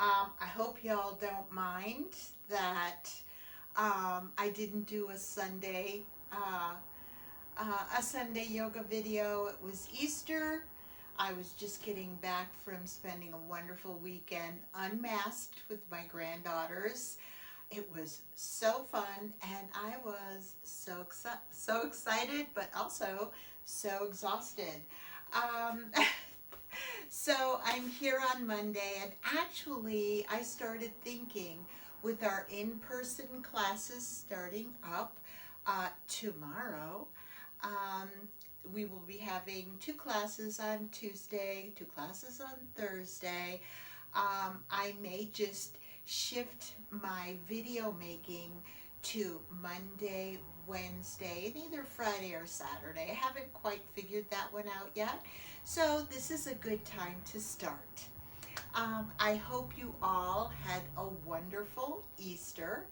I hope y'all don't mind that I didn't do a Sunday yoga video. It was Easter. I was just getting back from spending a wonderful weekend unmasked with my granddaughters. It was so fun, and I was so excited, but also so exhausted. Um, So I'm here on Monday, and actually, I started thinking with our in person classes starting up tomorrow, um, we will be having two classes on Tuesday, two classes on Thursday. I may just shift my video making to Monday, Wednesday, and either Friday or Saturday. I haven't quite figured that one out yet. So this is a good time to start. I hope you all had a wonderful Easter.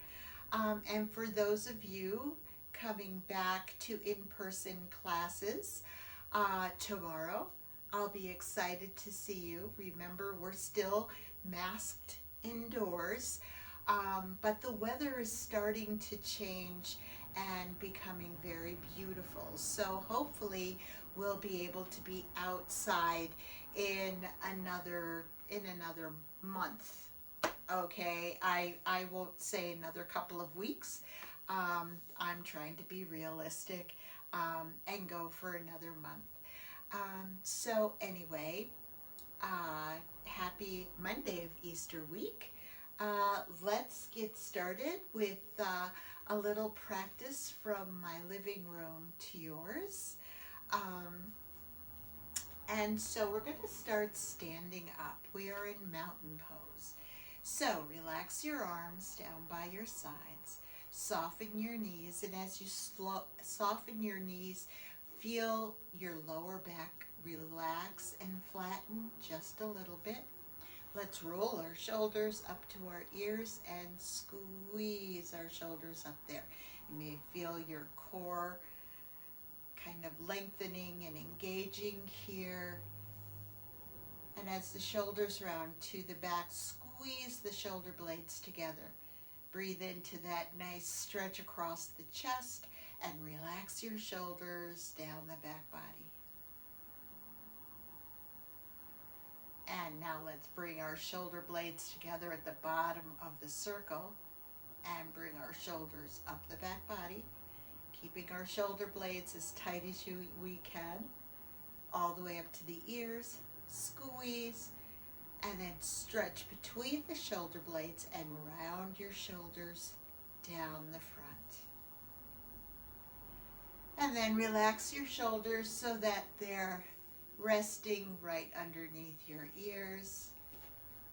And for those of you coming back to in-person classes tomorrow, I'll be excited to see you. Remember, we're still masked indoors, but the weather is starting to change and becoming very beautiful. So hopefully we'll be able to be outside in another month. Okay, I won't say another couple of weeks. I'm trying to be realistic and go for another month. So anyway, happy Monday of Easter week. Let's get started with a little practice from my living room to yours. And so we're going to start standing up. We are in mountain pose. So relax your arms down by your sides. Soften your knees, and as you soften your knees, feel your lower back relax and flatten just a little bit. Let's roll our shoulders up to our ears and squeeze our shoulders up there. You may feel your core kind of lengthening and engaging here. And as the shoulders round to the back, squeeze the shoulder blades together. Breathe into that nice stretch across the chest and relax your shoulders down the back body. And now let's bring our shoulder blades together at the bottom of the circle and bring our shoulders up the back body, keeping our shoulder blades as tight as we can, all the way up to the ears. Squeeze, and then stretch between the shoulder blades and round your shoulders down the front. And then relax your shoulders so that they're resting right underneath your ears.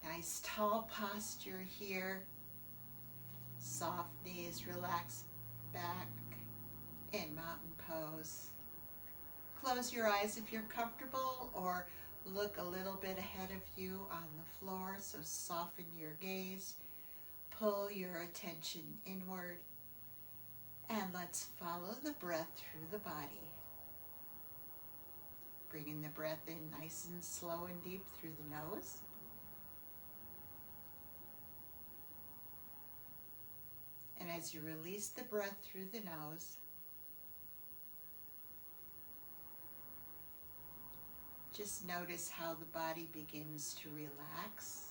Nice tall posture here. Soft knees, relax back in mountain pose. Close your eyes if you're comfortable, or look a little bit ahead of you on the floor, so soften your gaze. Pull your attention inward, and let's follow the breath through the body. Bringing the breath in nice and slow and deep through the nose. And as you release the breath through the nose, just notice how the body begins to relax.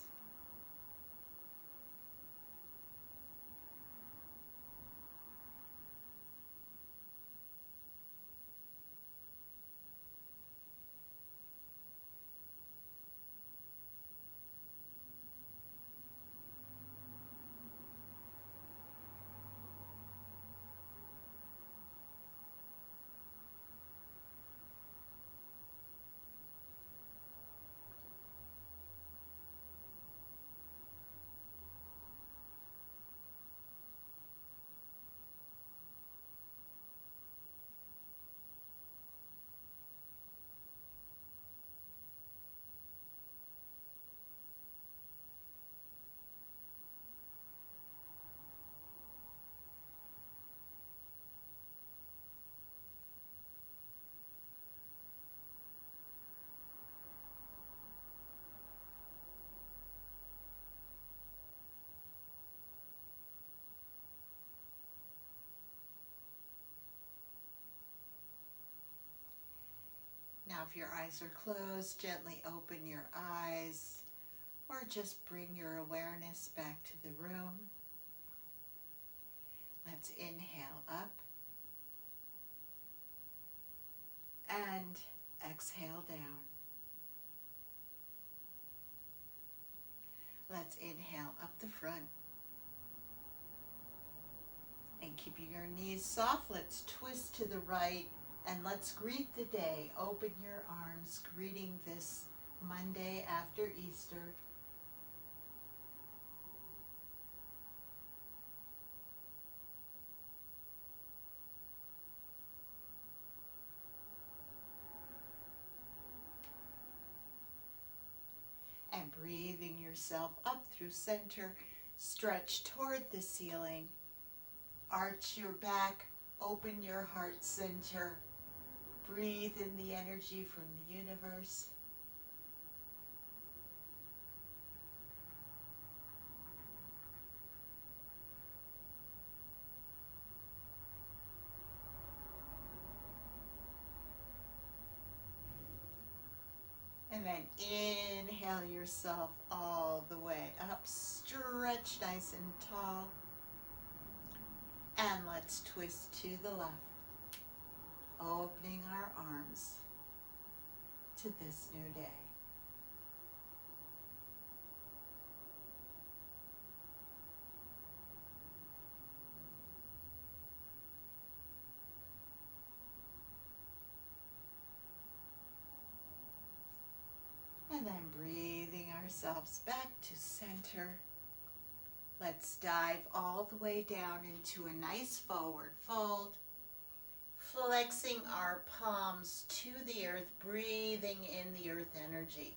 Now if your eyes are closed, gently open your eyes or just bring your awareness back to the room. Let's inhale up and exhale down. Let's inhale up the front. And keeping your knees soft, let's twist to the right and let's greet the day. Open your arms, greeting this Monday after Easter. And breathing yourself up through center, stretch toward the ceiling. Arch your back, open your heart center. Breathe in the energy from the universe. And then inhale yourself all the way up. Stretch nice and tall. And let's twist to the left. Opening our arms to this new day. And then breathing ourselves back to center. Let's dive all the way down into a nice forward fold. Flexing our palms to the earth, breathing in the earth energy.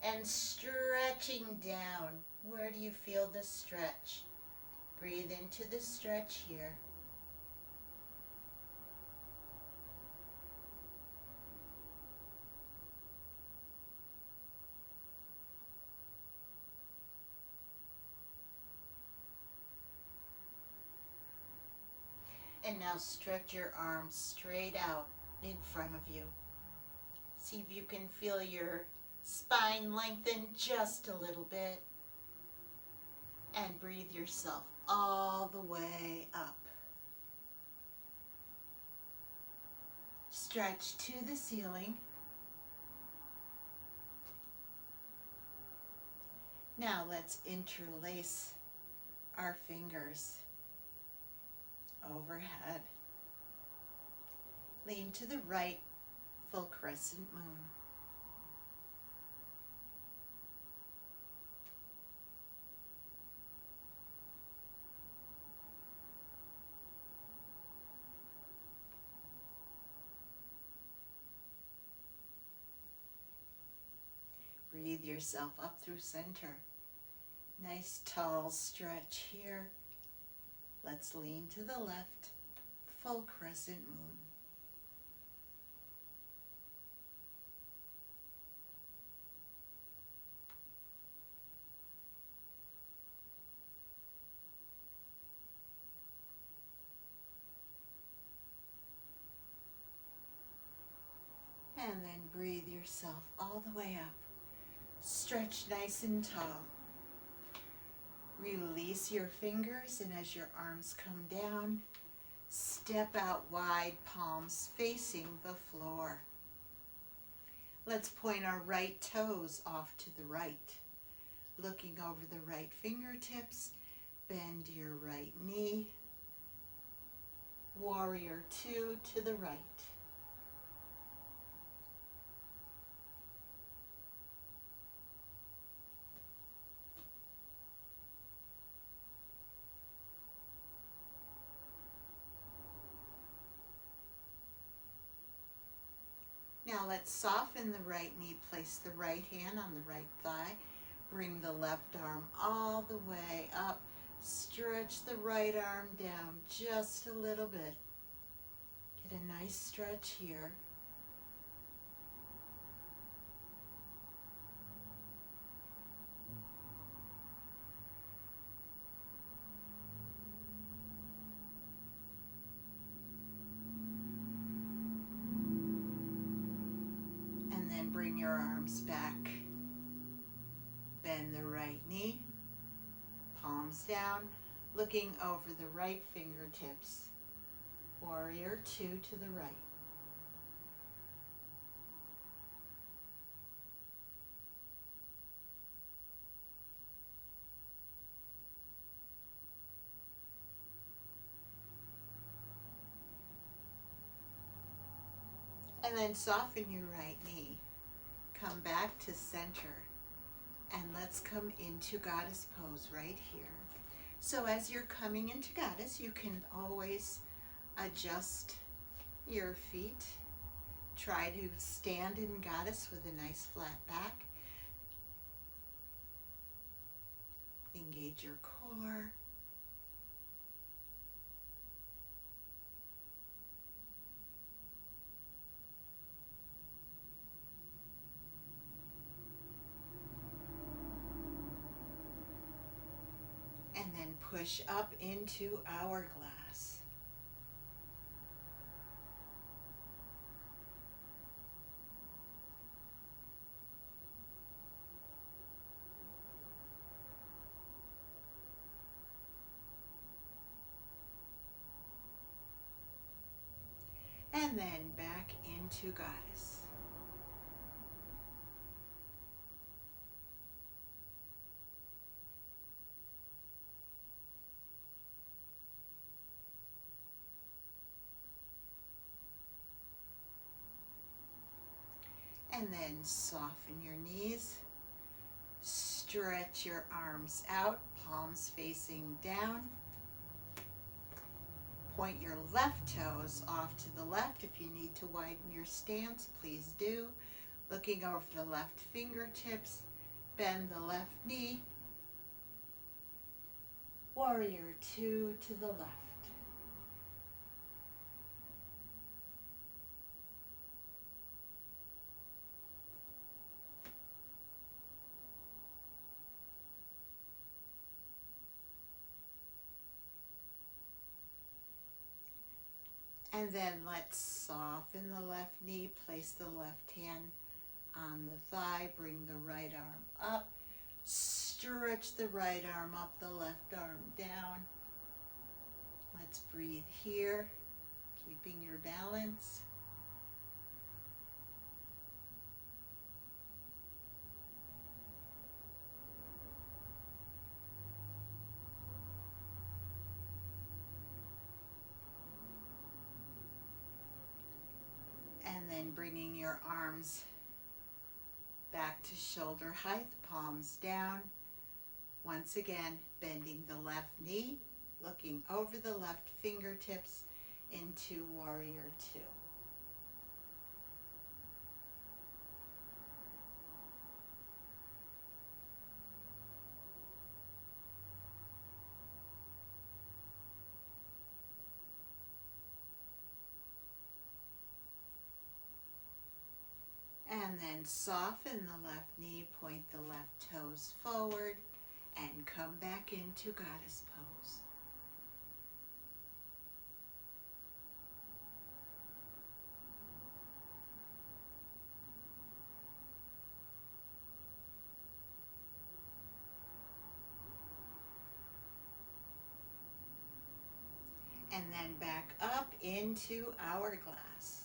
And stretching down. Where do you feel the stretch? Breathe into the stretch here. And now stretch your arms straight out in front of you. See if you can feel your spine lengthen just a little bit. And breathe yourself all the way up. Stretch to the ceiling. Now let's interlace our fingers overhead. Lean to the right, full crescent moon. Breathe yourself up through center. Nice tall stretch here. Let's lean to the left, full crescent moon. And then breathe yourself all the way up. Stretch nice and tall. Release your fingers, and as your arms come down, step out wide, palms facing the floor. Let's point our right toes off to the right. Looking over the right fingertips, bend your right knee. Warrior two to the right. Now let's soften the right knee, place the right hand on the right thigh, bring the left arm all the way up, stretch the right arm down just a little bit. Get a nice stretch here. bring your arms back. Bend the right knee, palms down, looking over the right fingertips. Warrior two to the right. And then soften your right knee. Come back to center. And let's come into goddess pose right here. So as you're coming into goddess, you can always adjust your feet. Try to stand in goddess with a nice flat back. Engage your core. And then push up into hourglass. And then back into goddess. And then soften your knees. Stretch your arms out, palms facing down. Point your left toes off to the left. If you need to widen your stance, please do. Looking over the left fingertips, bend the left knee. Warrior two to the left. And then let's soften the left knee, place the left hand on the thigh, bring the right arm up, stretch the right arm up, the left arm down. Let's breathe here, keeping your balance. And then bringing your arms back to shoulder height, palms down. Once again, bending the left knee, looking over the left fingertips into warrior two. And then soften the left knee, point the left toes forward, and come back into goddess pose. And then back up into hourglass.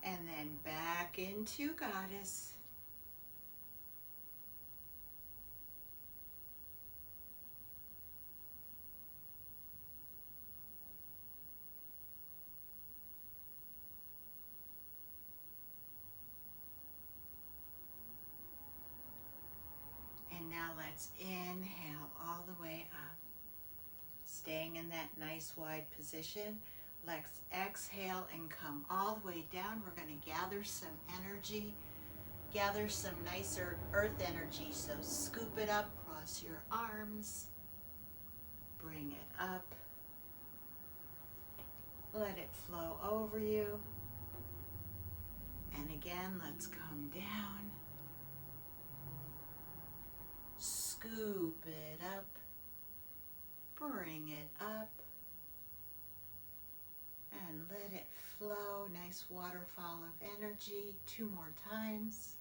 And then back into goddess. And now let's inhale all the way up. Staying in that nice wide position. Let's exhale and come all the way down. We're going to gather some energy, gather some nicer earth energy. So scoop it up, cross your arms, bring it up, Let it flow over you. And again, let's come down. Scoop it up. Bring it up. And let it flow. Nice waterfall of energy. 2 more times.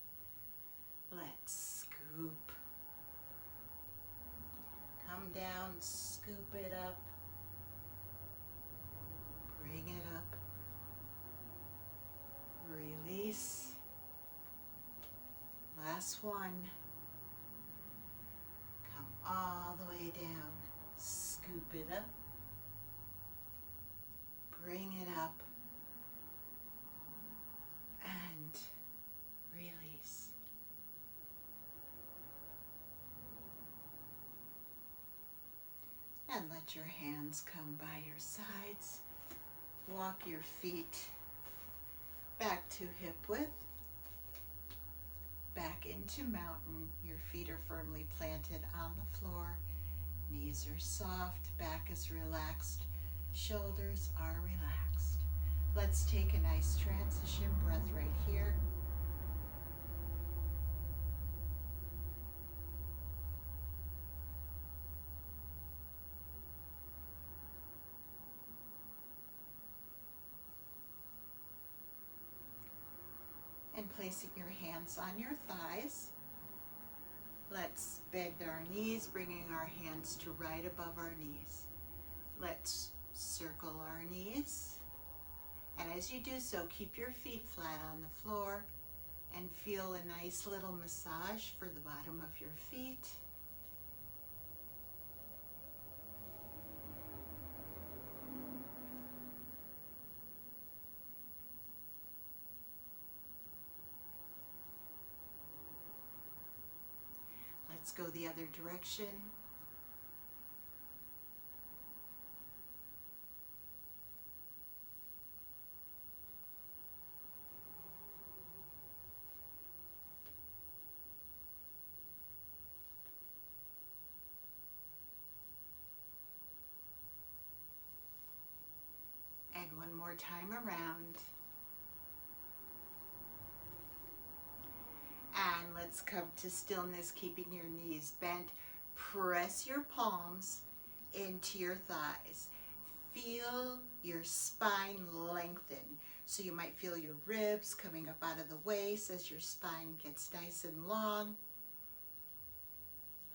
Let's scoop. Come down, scoop it up. Bring it up. Release. Last one. Come all the way down. Scoop it up. Bring it up. And release. And let your hands come by your sides. Walk your feet back to hip width, back into mountain. Your feet are firmly planted on the floor. Knees are soft, back is relaxed, shoulders are relaxed. Let's take a nice transition breath right here. And placing your hands on your thighs. Let's bend our knees, bringing our hands to right above our knees. Let's circle our knees. And as you do so, keep your feet flat on the floor and feel a nice little massage for the bottom of your feet. Let's go the other direction. And one more time around. And let's come to stillness, keeping your knees bent. Press your palms into your thighs. Feel your spine lengthen. So you might feel your ribs coming up out of the waist as your spine gets nice and long.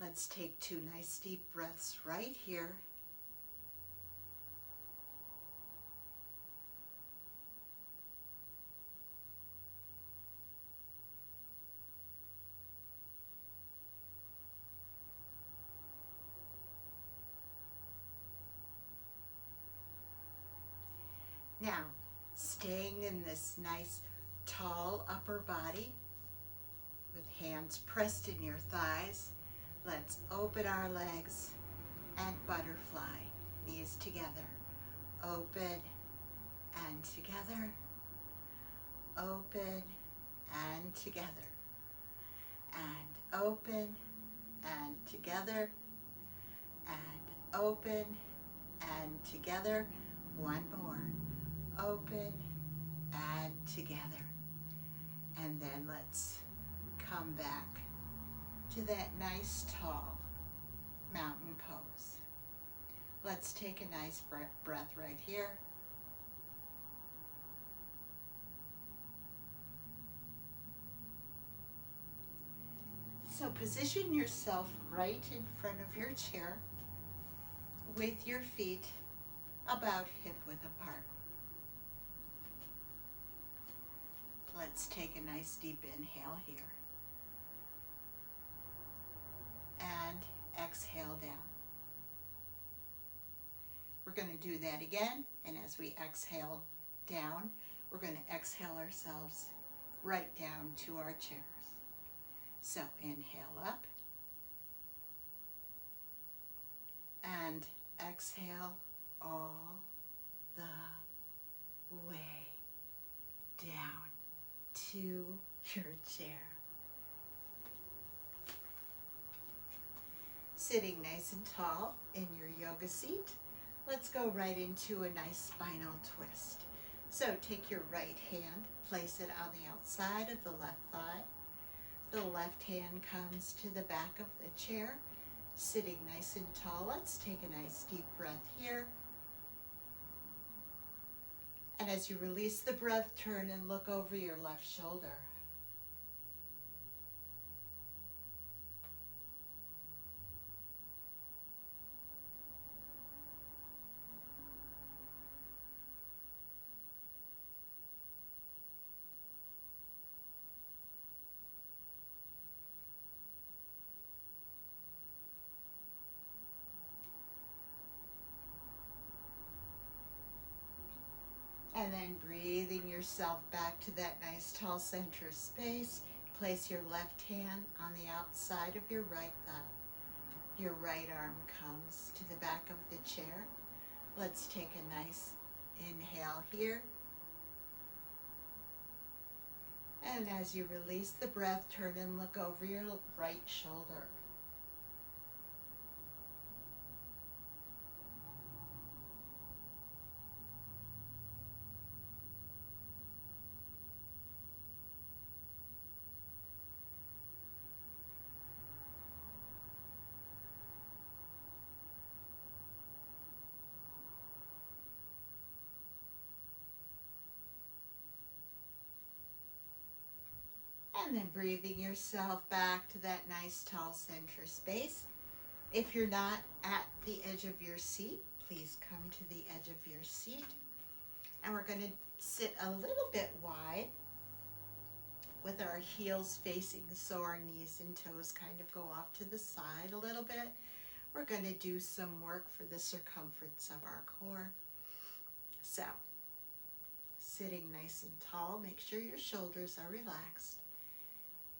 Let's take 2 nice deep breaths right here. Now, staying in this nice tall upper body with hands pressed in your thighs, let's open our legs and butterfly, knees together. Open and together. Open and together. And open and together. And open and together. One more. Open and together. And then let's come back to that nice tall mountain pose. Let's take a nice breath right here. So position yourself right in front of your chair with your feet about hip width apart. Let's take a nice deep inhale here. And exhale down. We're going to do that again, and as we exhale down, we're going to exhale ourselves right down to our chairs. So inhale up, and exhale all the way down to your chair. Sitting nice and tall in your yoga seat, Let's go right into a nice spinal twist. So take your right hand, place it on the outside of the left thigh. The left hand comes to the back of the chair, sitting nice and tall. Let's take a nice deep breath here. And as you release the breath, turn and look over your left shoulder. And then breathing yourself back to that nice tall center space. Place your left hand on the outside of your right thigh. Your right arm comes to the back of the chair. Let's take a nice inhale here. And as you release the breath, turn and look over your right shoulder. And then breathing yourself back to that nice tall center space. If you're not at the edge of your seat, please come to the edge of your seat. And we're going to sit a little bit wide with our heels facing so our knees and toes kind of go off to the side a little bit. We're going to do some work for the circumference of our core. So, sitting nice and tall, make sure your shoulders are relaxed.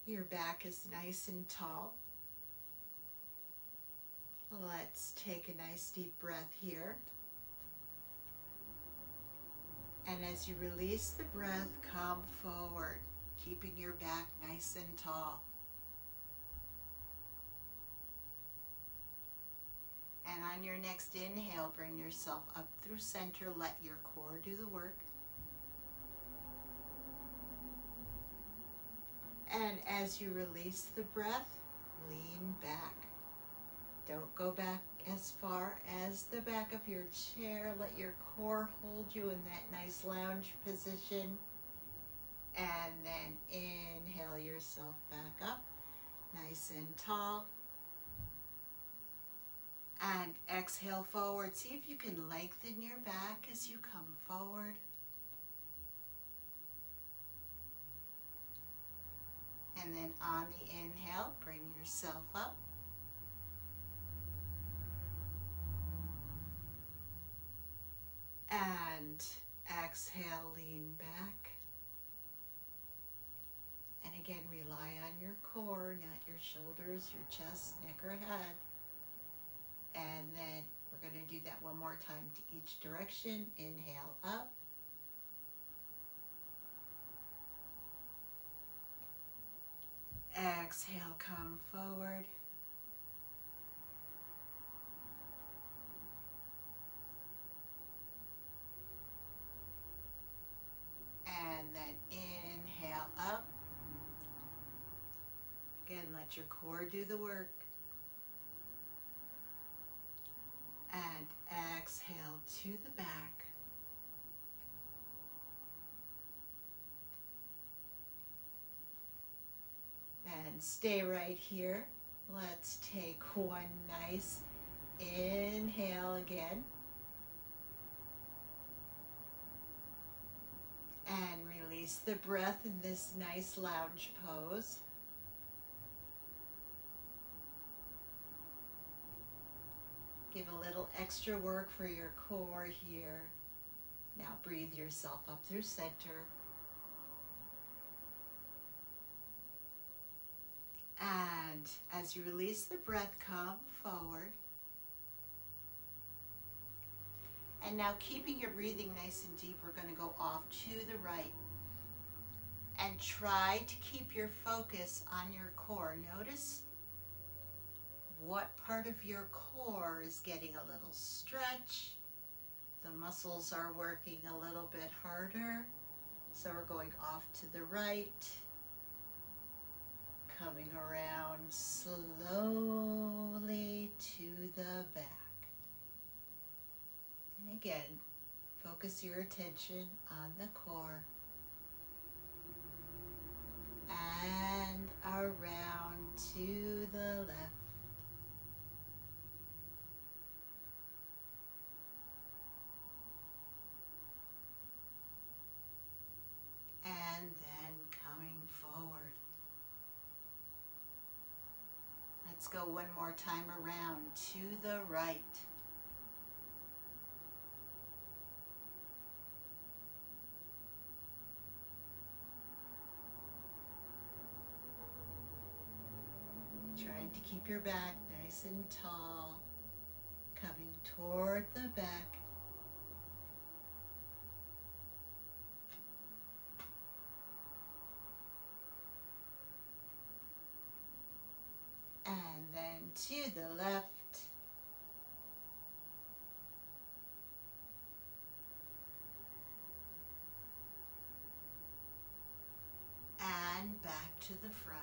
Your back is nice and tall. Let's take a nice deep breath here. And as you release the breath, come forward, keeping your back nice and tall. And on your next inhale, bring yourself up through center. Let your core do the work. And as you release the breath, lean back. Don't go back as far as the back of your chair. Let your core hold you in that nice lounge position. And then inhale yourself back up, nice and tall. And exhale forward. See if you can lengthen your back as you come forward. And then on the inhale, bring yourself up. And exhale, lean back. And again, rely on your core, not your shoulders, your chest, neck, or head. And then we're going to do that one more time to each direction. Inhale up. Exhale, come forward. And then inhale up. Again, let your core do the work. And exhale to the back. And stay right here. Let's take one nice inhale again. And release the breath in this nice lounge pose. Give a little extra work for your core here. Now breathe yourself up through center. And as you release the breath, come forward. And now keeping your breathing nice and deep, we're going to go off to the right. And try to keep your focus on your core. Notice what part of your core is getting a little stretch The muscles are working a little bit harder. So we're going off to the right, coming around slowly to the back. And again, focus your attention on the core. And around to the left. And then coming forward. Let's go one more time around to the right. Trying to keep your back nice and tall, coming toward the back. And then to the left. And back to the front.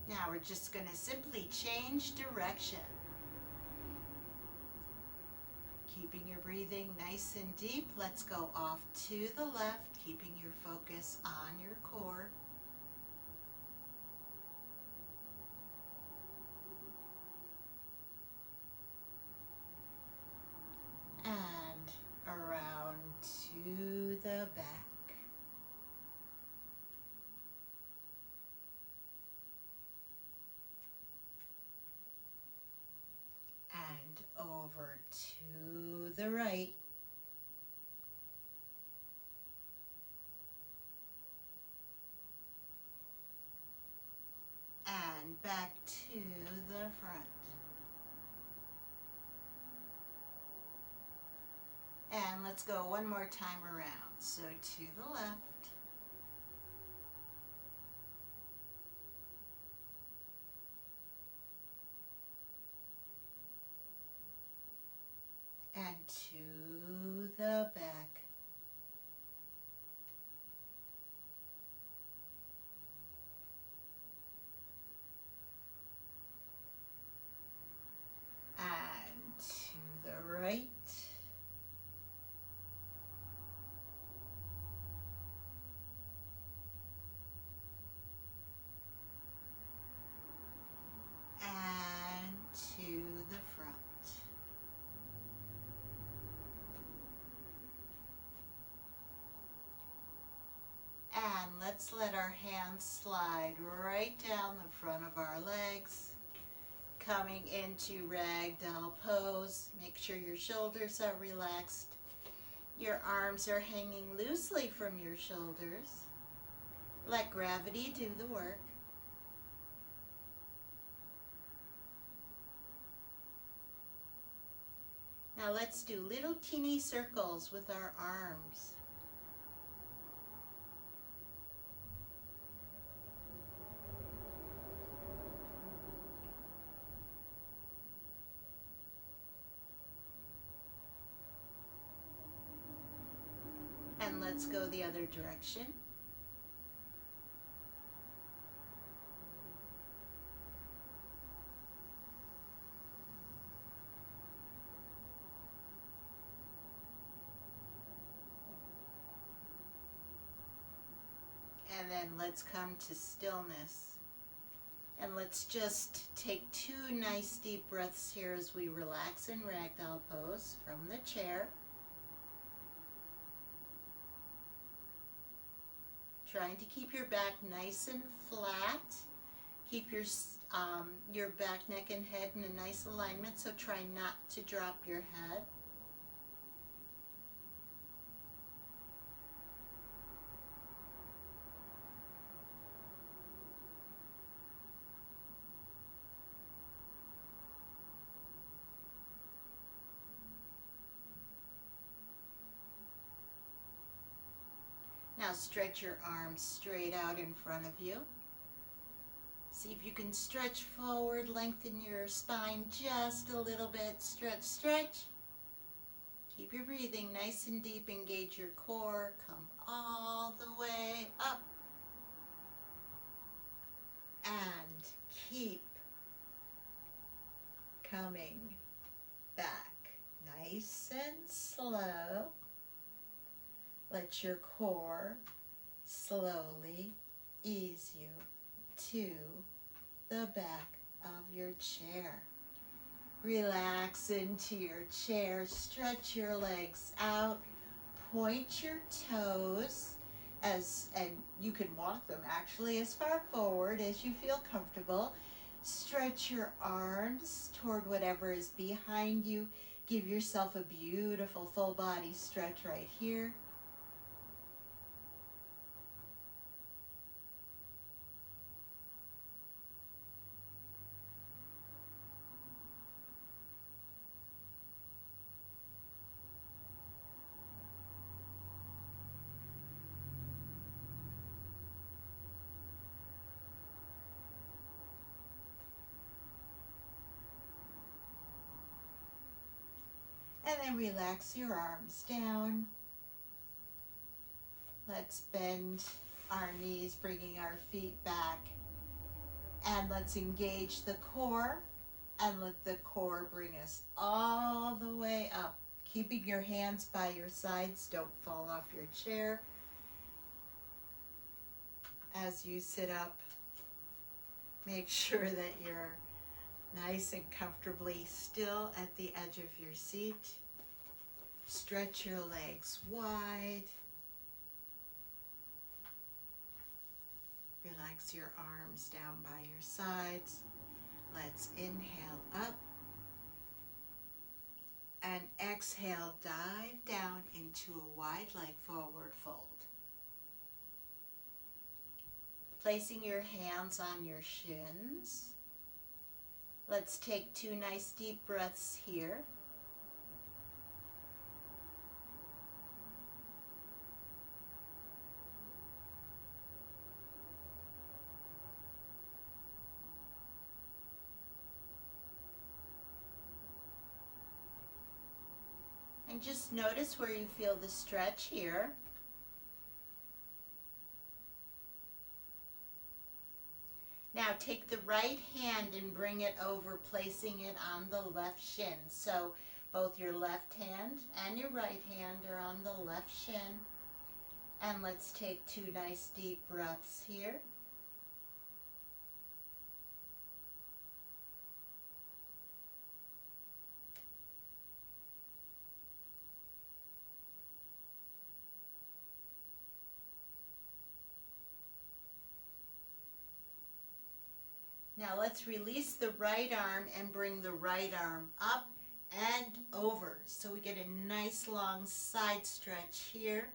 Now we're just going to simply change direction. Keeping your breathing nice and deep, let's go off to the left, keeping your focus on your core. And around to the back. And over to the right. And back to the front. And let's go one more time around. So to the left. And to the back. And to the right. And to the front. And let's let our hands slide right down the front of our legs. Coming into ragdoll pose. Make sure your shoulders are relaxed. Your arms are hanging loosely from your shoulders. Let gravity do the work. Now let's do little teeny circles with our arms. And let's go the other direction. And then let's come to stillness. And let's just take 2 nice deep breaths here as we relax in ragdoll pose from the chair. Trying to keep your back nice and flat. Keep your back, neck, and head in a nice alignment, so try not to drop your head. Now stretch your arms straight out in front of you. See if you can stretch forward, lengthen your spine just a little bit. Stretch, stretch. Keep your breathing nice and deep. Engage your core. Come all the way up. And keep coming back. Nice and slow. Let your core slowly ease you to the back of your chair. Relax into your chair. Stretch your legs out. Point your toes and you can walk them actually as far forward as you feel comfortable. Stretch your arms toward whatever is behind you. Give yourself a beautiful full body stretch right here. And then relax your arms down. Let's bend our knees, bringing our feet back. And let's engage the core and let the core bring us all the way up. Keeping your hands by your sides, don't fall off your chair. As you sit up, make sure that you're nice and comfortably still at the edge of your seat. Stretch your legs wide. Relax your arms down by your sides. Let's inhale up. And exhale, dive down into a wide leg forward fold. Placing your hands on your shins. Let's take 2 nice deep breaths here. And just notice where you feel the stretch here. Now take the right hand and bring it over, placing it on the left shin. So both your left hand and your right hand are on the left shin. And let's take 2 nice deep breaths here. Now let's release the right arm and bring the right arm up and over. So we get a nice long side stretch here.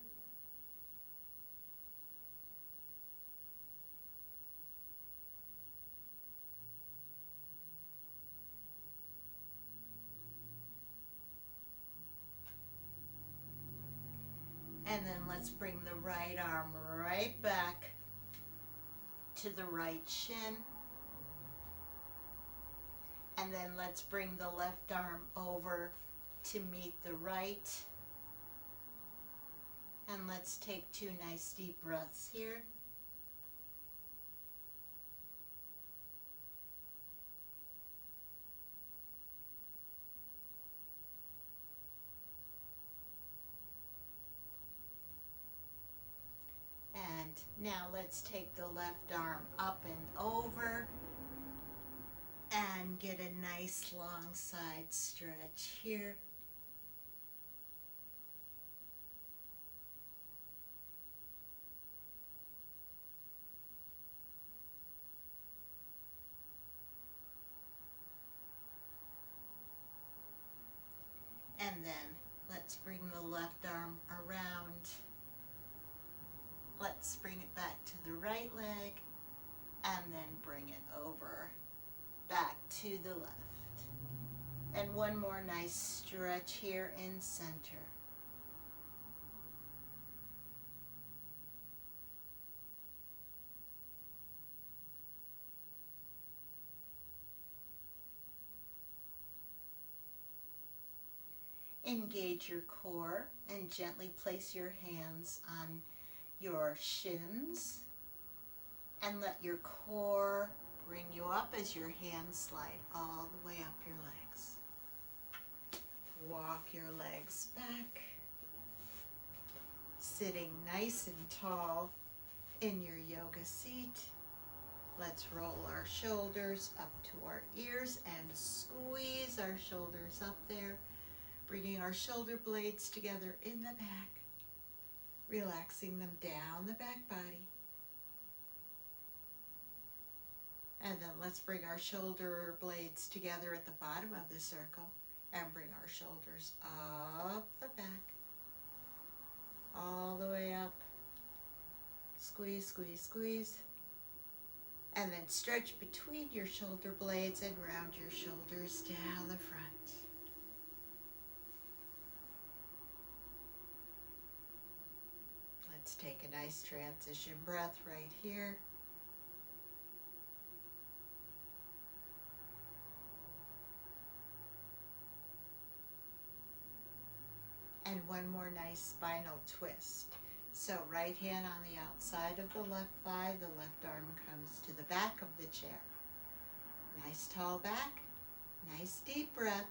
And then let's bring the right arm right back to the right shin. And then let's bring the left arm over to meet the right. And let's take 2 nice deep breaths here. And now let's take the left arm up and over and get a nice long side stretch here. And then let's bring the left arm around. Let's bring it back to the right leg and then bring it over back to the left. And one more nice stretch here in center. Engage your core and gently place your hands on your shins and let your core bring you up as your hands slide all the way up your legs. Walk your legs back, sitting nice and tall in your yoga seat. Let's roll our shoulders up to our ears and squeeze our shoulders up there, bringing our shoulder blades together in the back, relaxing them down the back body. And then let's bring our shoulder blades together at the bottom of the circle and bring our shoulders up the back, all the way up. Squeeze, squeeze, squeeze. And then stretch between your shoulder blades and round your shoulders down the front. Let's take a nice transition breath right here. And one more nice spinal twist. So right hand on the outside of the left thigh, the left arm comes to the back of the chair. Nice tall back, nice deep breath.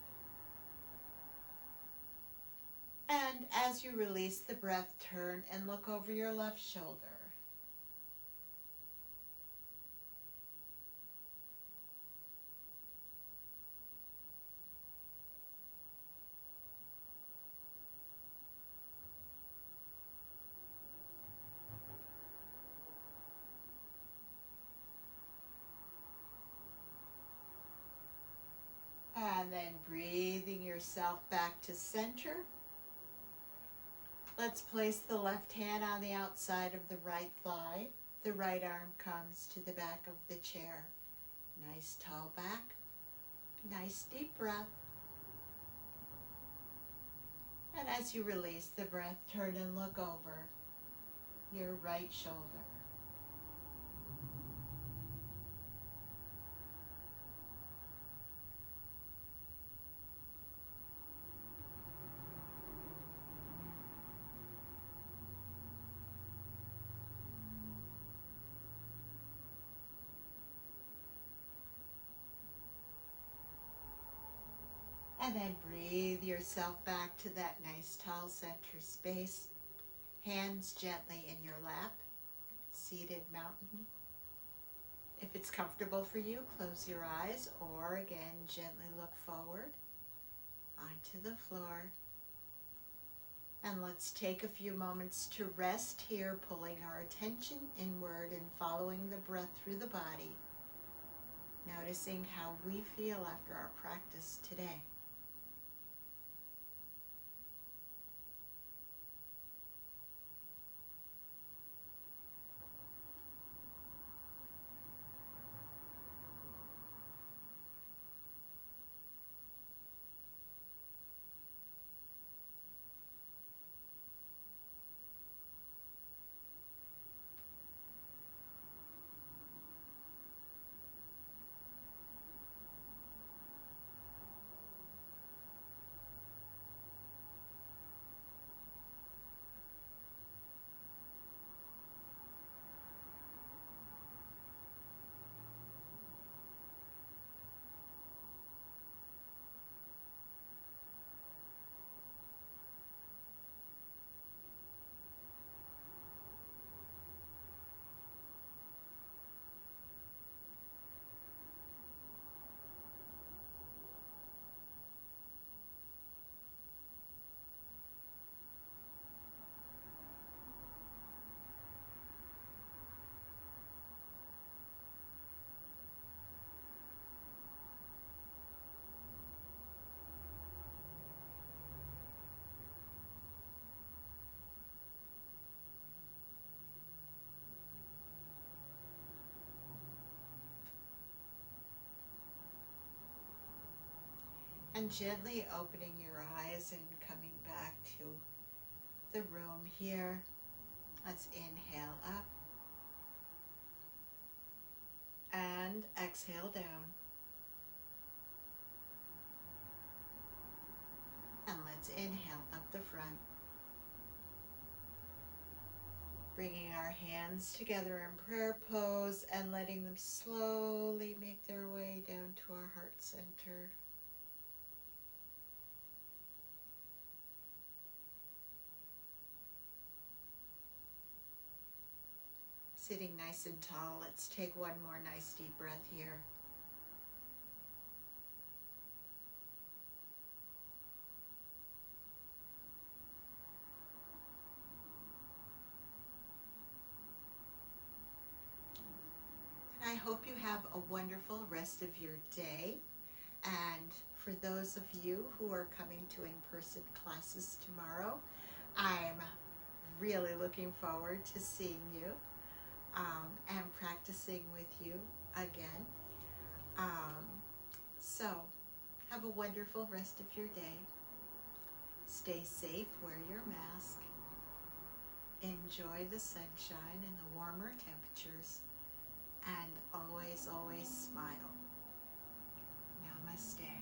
And as you release the breath, turn and look over your left shoulder. And then breathing yourself back to center. Let's place the left hand on the outside of the right thigh. The right arm comes to the back of the chair. Nice tall back, nice deep breath. And as you release the breath, turn and look over your right shoulder. And then breathe yourself back to that nice tall center space. Hands gently in your lap, seated mountain. If it's comfortable for you, close your eyes or again, gently look forward onto the floor. And let's take a few moments to rest here, pulling our attention inward and following the breath through the body, noticing how we feel after our practice today. And gently opening your eyes and coming back to the room here. Let's inhale up and exhale down. And let's Let's inhale up the front. Bringing our hands together in prayer pose and letting them slowly make their way down to our heart center. Sitting nice and tall, let's take one more nice deep breath here. I hope you have a wonderful rest of your day. And for those of you who are coming to in-person classes tomorrow, I'm really looking forward to seeing you and practicing with you again. So have a wonderful rest of your day. Stay safe, wear your mask, enjoy the sunshine and the warmer temperatures, and always, always smile. Namaste.